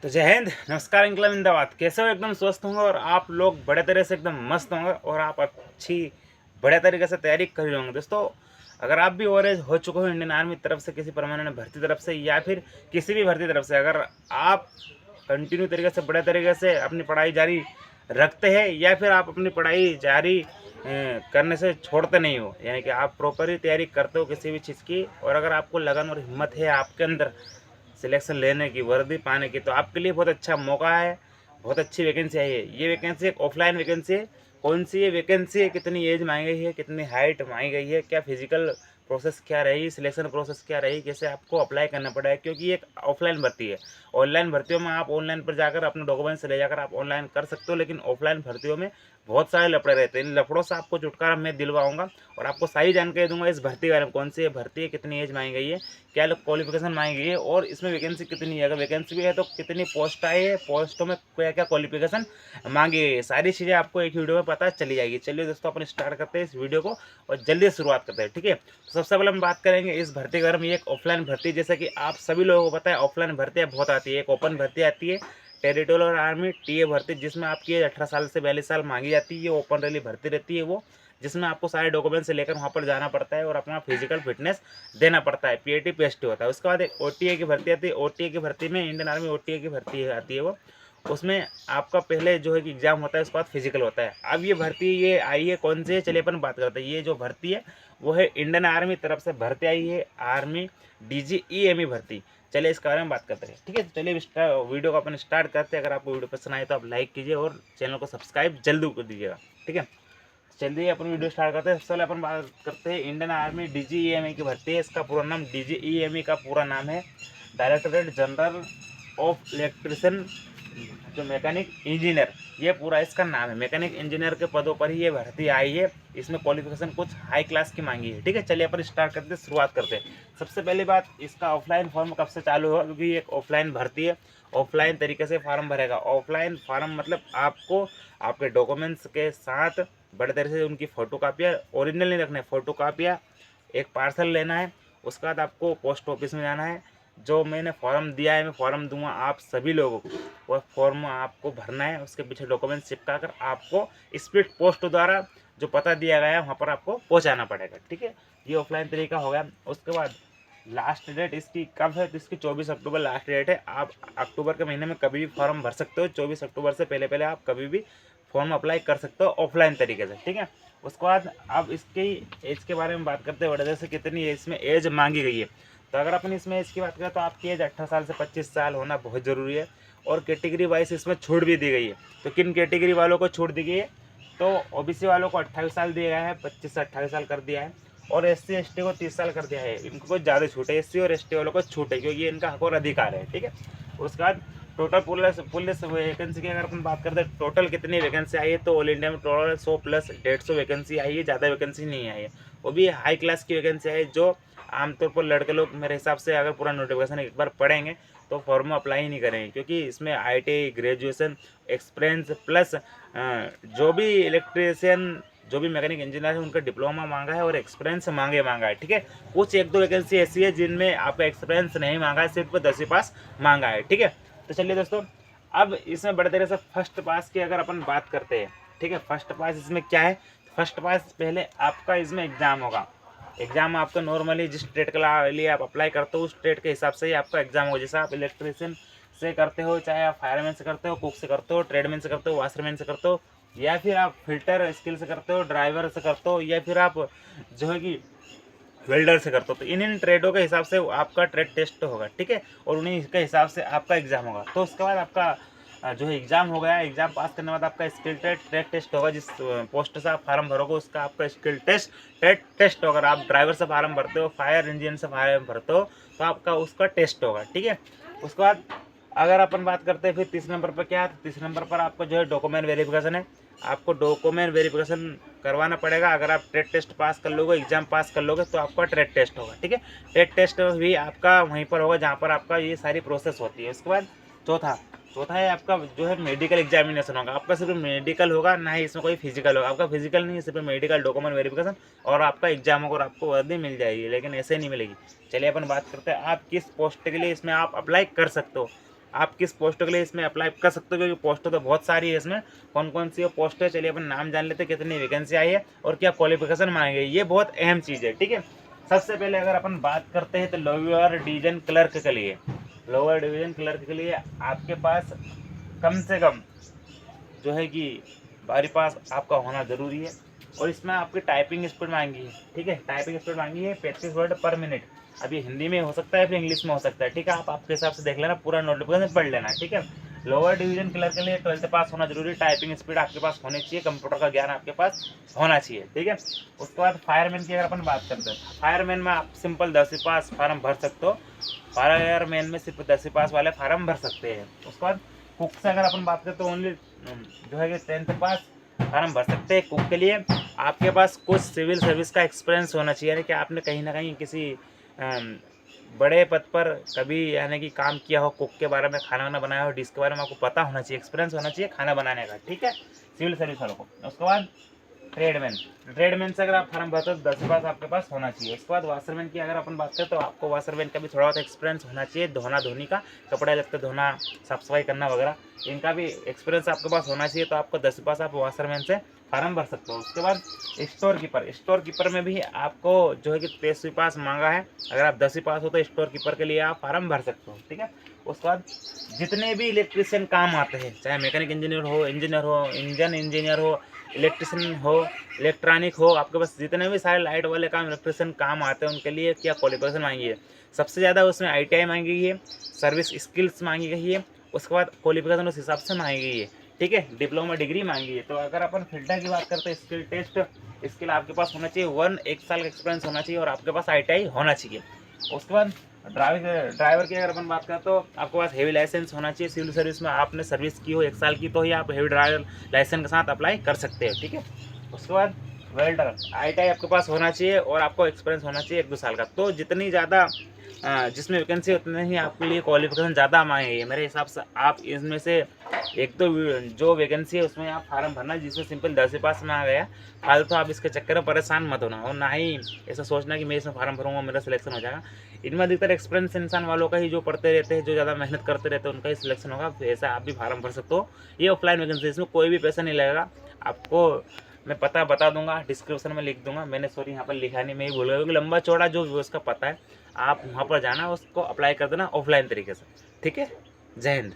तो जय हिंद, नमस्कार, इंकलम जिंदाबाद। कैसे हो? एकदम स्वस्थ होंगे और आप लोग बड़े तरह से एकदम मस्त होंगे और आप अच्छी बड़े तरीके से तैयारी कर रहे होंगे। दोस्तों, अगर आप भी ओवरेज हो चुके हो इंडियन आर्मी तरफ से, किसी परमानेंट भर्ती तरफ से या फिर किसी भी भर्ती तरफ से, अगर आप कंटिन्यू तरीके से बड़े तरीके से अपनी पढ़ाई जारी रखते हैं या फिर आप अपनी पढ़ाई जारी करने से छोड़ते नहीं हो, यानी कि आप प्रॉपरली तैयारी करते हो किसी भी चीज़ की, और अगर आपको लगन और हिम्मत है आपके अंदर सिलेक्शन लेने की, वर्दी पाने की, तो आपके लिए बहुत अच्छा मौका है। बहुत अच्छी वैकेंसी आई है। ये वैकेंसी एक ऑफलाइन वैकेंसी है। कौन सी ये वैकेंसी है, कितनी एज मांगी गई है, कितनी हाइट मांगी गई है, क्या फिजिकल प्रोसेस क्या रही, सिलेक्शन प्रोसेस क्या रही, कैसे आपको अप्लाई करना पड़ेगा, क्योंकि ये एक ऑफलाइन भर्ती है। ऑनलाइन भर्तियों में आप ऑनलाइन पर जाकर अपने डॉक्यूमेंट्स ले जाकर आप ऑनलाइन कर सकते हो, लेकिन ऑफलाइन भर्तियों में बहुत सारे लफड़े रहते हैं। इन लफड़ों से आपको छुटकारा मैं दिलवाऊंगा और आपको सारी जानकारी दूंगा इस भर्ती के बारे में। कौन सी भर्ती है, कितनी एज मांगी गई है, क्या क्वालिफिकेशन मांगी गई है और इसमें वैकेंसी कितनी है, अगर वैकेंसी भी है तो कितनी पोस्ट आई है, पोस्टों में क्या क्या क्वालिफिकेशन मांगी गई है, सारी चीज़ें आपको एक वीडियो में पता चली जाएगी। चलिए दोस्तों, अपन स्टार्ट करते हैं इस वीडियो को और जल्दी से शुरुआत करते हैं। ठीक है, तो सबसे पहले हम बात करेंगे इस भर्ती के बारे में। ये एक ऑफलाइन भर्ती, जैसे कि आप सभी लोगों को पता है ऑफलाइन भर्तियाँ बहुत आती है। एक ओपन भर्ती आती है टेरिटोरियल आर्मी टीए भर्ती, जिसमें आपकी एज 18 साल से 42 साल मांगी जाती है। ये ओपन रैली भर्ती रहती है वो, जिसमें आपको सारे डॉक्यूमेंट्स लेकर वहाँ पर जाना पड़ता है और अपना फिजिकल फिटनेस देना पड़ता है। पीएटी पीएसटी होता है। उसके बाद एक ओटीए की भर्ती आती है। ओटीए की भर्ती में इंडियन आर्मी ओटीए की भर्ती आती है वो, उसमें आपका पहले जो है कि एग्जाम होता है, उसके बाद फिजिकल होता है। अब ये भर्ती ये आई है कौन सी है, चलिए अपन बात करते हैं। ये जो भर्ती है वो है इंडियन आर्मी तरफ से भर्ती आई है, आर्मी डीजीईएमई भर्ती। चलिए इसके बारे में बात करते हैं। ठीक है, चलिए वीडियो को अपन स्टार्ट करते हैं। अगर आपको वीडियो पसंद आए तो आप लाइक कीजिए और चैनल को सब्सक्राइब जल्दी कर दीजिएगा। ठीक है, चलिए अपन वीडियो स्टार्ट करते हैं। सबसे पहले अपन बात करते हैं इंडियन आर्मी डीजीईएमई की भर्ती है। इसका पूरा नाम, डीजीईएमई का पूरा नाम है डायरेक्टरेट जनरल ऑफ इलेक्ट्रिशियन, जो मैकेनिक इंजीनियर, ये पूरा इसका नाम है। मैकेनिक इंजीनियर के पदों पर ही ये भर्ती आई है। इसमें क्वालिफिकेशन कुछ हाई क्लास की मांगी है। ठीक है, चलिए अपन स्टार्ट करते हैं, शुरुआत करते हैं। सबसे पहली बात, इसका ऑफलाइन फॉर्म कब से चालू होगा, क्योंकि ये एक ऑफलाइन भर्ती है। ऑफलाइन तरीके से फार्म भरेगा। ऑफलाइन फार्म मतलब आपको आपके डॉक्यूमेंट्स के साथ बड़े तरह से उनकी फ़ोटो कापियाँ, ओरिजिनल नहीं रखना है, फ़ोटो कापियाँ, एक पार्सल लेना है। उसके बाद आपको पोस्ट ऑफिस में जाना है। जो मैंने फॉर्म दिया है, मैं फॉर्म दूंगा आप सभी लोगों को, वह फॉर्म आपको भरना है। उसके पीछे डॉक्यूमेंट चिपका कर आपको स्पीड पोस्ट द्वारा जो पता दिया गया है वहाँ पर आपको पहुँचाना पड़ेगा। ठीक है, ये ऑफलाइन तरीका हो गया। उसके बाद लास्ट डेट इसकी कब है, तो इसकी 24 अक्टूबर लास्ट डेट है। आप अक्टूबर के महीने में कभी भी फॉर्म भर सकते हो। 24 अक्टूबर से पहले पहले आप कभी भी फॉर्म अप्लाई कर सकते हो ऑफलाइन तरीके से। ठीक है, उसके बाद अब इसकी एज के बारे में बात करते हैं। वजह से कितनी इसमें एज मांगी गई है, तो अगर अपन इसमें एज की बात करें तो आपकी एज 18 साल से 25 साल होना बहुत ज़रूरी है। और कैटेगरी वाइज इसमें छूट भी दी गई है। तो किन कैटेगरी वालों को छूट दी गई है, तो ओबीसी वालों को 28 साल दिया गया है, 25 से 28 साल कर दिया है। और एससी एसटी को 30 साल कर दिया है। इनको कुछ ज़्यादा छूट है, एससी और एसटी वालों को छूट है, क्योंकि ये इनका हक और अधिकार है। ठीक है, उसके बाद टोटल पुलिस वैकेंसी की अगर अपन बात करते हैं, टोटल कितनी वैकेंसी आई है, तो ऑल इंडिया में टोटल 100 प्लस 150 वैकेंसी आई है। ज़्यादा वैकेंसी नहीं आई है, वो भी हाई क्लास की वैकेंसी आई है। जो आमतौर पर लड़के लोग मेरे हिसाब से अगर पूरा नोटिफिकेशन एक बार पढ़ेंगे तो फॉर्म अप्लाई ही नहीं करेंगे, क्योंकि इसमें आईटीआई, ग्रेजुएशन, एक्सपीरियंस प्लस जो भी इलेक्ट्रीशियन, जो भी मैकेनिक इंजीनियर है, उनका डिप्लोमा मांगा है और एक्सपीरियंस मांगा है। ठीक है, कुछ एक दो वैकेंसी ऐसी है जिनमें आपका एक्सपीरियंस नहीं मांगा है, सिर्फ 10वीं पास मांगा है। ठीक है, तो चलिए दोस्तों, अब इसमें बड़े तरह से फर्स्ट पास की अगर अपन बात करते हैं। ठीक है, फर्स्ट पास इसमें क्या है, फर्स्ट पास पहले आपका इसमें एग्ज़ाम होगा। एग्ज़ाम आपका नॉर्मली जिस ट्रेड के लिए आप अप्लाई करते हो उस ट्रेड के हिसाब से ही आपका एग्ज़ाम होगा। जैसे आप इलेक्ट्रिशियन से करते हो, चाहे आप फायरमैन से करते हो, कुक से करते हो, ट्रेडमैन से करते हो, वाशरमैन से करते हो, या फिर आप फिल्टर स्किल से करते हो, ड्राइवर से करते हो, या फिर आप जो है कि वेल्डर से करते हो, तो इन ट्रेडों के हिसाब से आपका ट्रेड टेस्ट होगा। ठीक है, और उन्हीं के हिसाब से आपका एग्ज़ाम होगा। तो उसके बाद आपका जो है एग्ज़ाम हो गया। एग्ज़ाम पास करने के बाद आपका स्किल ट्रेड टेस्ट होगा। जिस पोस्ट से आप फार्म भरोगे उसका आपका स्किल ट्रेड टेस्ट होगा। अगर आप ड्राइवर से फार्म भरते हो, फायर इंजन से फार्म भरते हो, तो आपका उसका टेस्ट होगा। ठीक है, उसके बाद अगर अपन बात करते हैं फिर तीसरे नंबर पर क्या है, तो तीसरे नंबर पर आपका जो है डॉक्यूमेंट वेरिफिकेशन है। आपको डॉक्यूमेंट वेरिफिकेशन करवाना पड़ेगा। अगर आप ट्रेड टेस्ट पास कर लोगे, एग्जाम पास कर लोगे, तो आपका ट्रेड टेस्ट होगा। ठीक है, ट्रेड टेस्ट भी आपका वहीं पर होगा जहाँ पर आपका ये सारी प्रोसेस होती है। उसके बाद चौथा चौथा है आपका जो है मेडिकल एग्जामिनेशन होगा। आपका सिर्फ मेडिकल होगा, ना ही इसमें कोई फिजिकल होगा। आपका फिजिकल नहीं है, सिर्फ मेडिकल, डॉक्यूमेंट वेरिफिकेशन और आपका एग्जाम होगा और आपको वर्दी मिल जाएगी, लेकिन ऐसे नहीं मिलेगी। चलिए अपन बात करते हैं आप किस पोस्ट के लिए इसमें आप अप्लाई कर सकते हो। आप किस पोस्ट के लिए इसमें अप्लाई कर सकते हो, क्योंकि पोस्ट तो बहुत सारी है इसमें। कौन कौन सी पोस्ट है, चलिए अपन नाम जान लेते हैं, कितनी वैकेंसी आई है और क्या क्वालिफिकेशन मांगे, ये बहुत अहम चीज़ है, ठीक है। सबसे पहले अगर अपन बात करते हैं तो लोअर डिवीजन क्लर्क के लिए, लोअर डिवीजन क्लर्क के लिए आपके पास कम से कम जो है कि 12 पास आपका होना ज़रूरी है। और इसमें आपकी टाइपिंग स्पीड मांगी है, ठीक है, टाइपिंग स्पीड मांगी है 35 वर्ड पर मिनट। अब ये हिंदी में हो सकता है फिर इंग्लिश में हो सकता है, ठीक है, आप आपके हिसाब से देख लेना, पूरा नोटिफिकेशन पढ़ लेना, ठीक है। लोअर डिवीजन क्लर्क के लिए 12th पास होना जरूरी, टाइपिंग स्पीड आपके पास होनी चाहिए, कंप्यूटर का ज्ञान आपके पास होना चाहिए, ठीक है। उसके बाद फायरमैन की अगर अपन बात करते हैं, फायरमैन में आप सिंपल 10वीं पास फार्म भर सकते हो, फायरमैन में सिर्फ 10वीं पास वाले फार्म भर सकते हैं। उसके बाद कुक से अगर अपन बात करें तो ओनली जो है कि 10th पास फार्म भर सकते हैं कुक के लिए। आपके पास कुछ सिविल सर्विस का एक्सपीरियंस होना चाहिए, यानी कि आपने कहीं ना कहीं किसी बड़े पद पर कभी यानी कि काम किया हो, कुक के बारे में, खाना वाना बनाया हो, डिश के बारे में आपको पता होना चाहिए, एक्सपीरियंस होना चाहिए खाना बनाने का, ठीक है, सिविल सर्विस वालों को। उसके बाद ट्रेडमैन, ट्रेडमैन से अगर आप फार्म भरते हो तो 10वीं पास आपके पास होना चाहिए। उसके बाद वाशरमैन की अगर अपन बात करें तो आपको वाशरमैन का भी थोड़ा बहुत एक्सपीरियंस होना चाहिए, धोना धोनी का, कपड़े लगते धोना, साफ सफाई करना वगैरह, इनका भी एक्सपीरियंस आपके पास होना चाहिए, तो आपको 10वीं पास आप वाशरमैन से फार्म भर सकते हो। उसके बाद स्टोर कीपर, स्टोर कीपर में भी आपको जो है कि 23वीं पास मांगा है, अगर आप 10वीं पास हो तो स्टोर कीपर के लिए आप फार्म भर सकते हो, ठीक है। उसके बाद जितने भी इलेक्ट्रिशियन काम आते हैं, चाहे मैकेनिक इंजीनियर हो, इंजन इंजीनियर हो, इलेक्ट्रिशियन हो, इलेक्ट्रॉनिक हो, आपके पास जितने भी सारे लाइट वाले काम, इलेक्ट्रिशियन काम आते हैं, उनके लिए क्या क्वालिफिकेशन मांगी है, सबसे ज़्यादा उसमें ITI मांगी गई है, सर्विस स्किल्स मांगी गई है, उसके बाद क्वालिफिकेशन उस हिसाब से मांगी गई है, ठीक है, डिप्लोमा डिग्री मांगी है। तो अगर अपन फिल्टर की बात करते हैं, स्किल टेस्ट स्किल आपके पास होना चाहिए, 1 साल का एक्सपीरियंस होना चाहिए और आपके पास ITI होना चाहिए। उसके बाद ड्राइवर की अगर अपन बात करें तो आपके पास हेवी लाइसेंस होना चाहिए, सिविल सर्विस में आपने सर्विस की हो 1 साल की, तो ही आप हेवी ड्राइवर लाइसेंस के साथ अप्लाई कर सकते हो, ठीक है। उसके बाद वेल्डर, ITI आपके पास होना चाहिए और आपको एक्सपीरियंस होना चाहिए 1-2 साल का। तो जितनी ज़्यादा जिसमें वैकेंसी उतने ही आपके लिए क्वालिफिकेशन ज़्यादा मांगी है मेरे हिसाब से। आप इसमें से एक तो जो वैकेंसी है उसमें आप फार्म भरना जिसमें सिंपल 10वीं पास में आ गया, फालतू आप इसके चक्कर में परेशान मत होना, और ना ही ऐसा सोचना कि मैं इसमें फार्म भरूंगा मेरा सिलेक्शन हो जाएगा। इनमें अधिकतर एक्सपीरियंस इंसान वालों का ही, जो पढ़ते रहते हैं, जो ज़्यादा मेहनत करते रहते हैं, उनका ही सिलेक्शन होगा। तो ऐसा आप भी फार्म भर सकते हो, ये ऑफलाइन वैकेंसी, इसमें कोई भी पैसा नहीं लगेगा आपको। मैं पता बता दूंगा, डिस्क्रिप्शन में लिख दूंगा, मैंने सॉरी यहाँ पर लिखा नहीं, मैं ही भूल गया, क्योंकि लंबा चौड़ा जो उसका पता है, आप वहाँ पर जाना, उसको अप्लाई कर देना ऑफलाइन तरीके से, ठीक है। जय हिंद।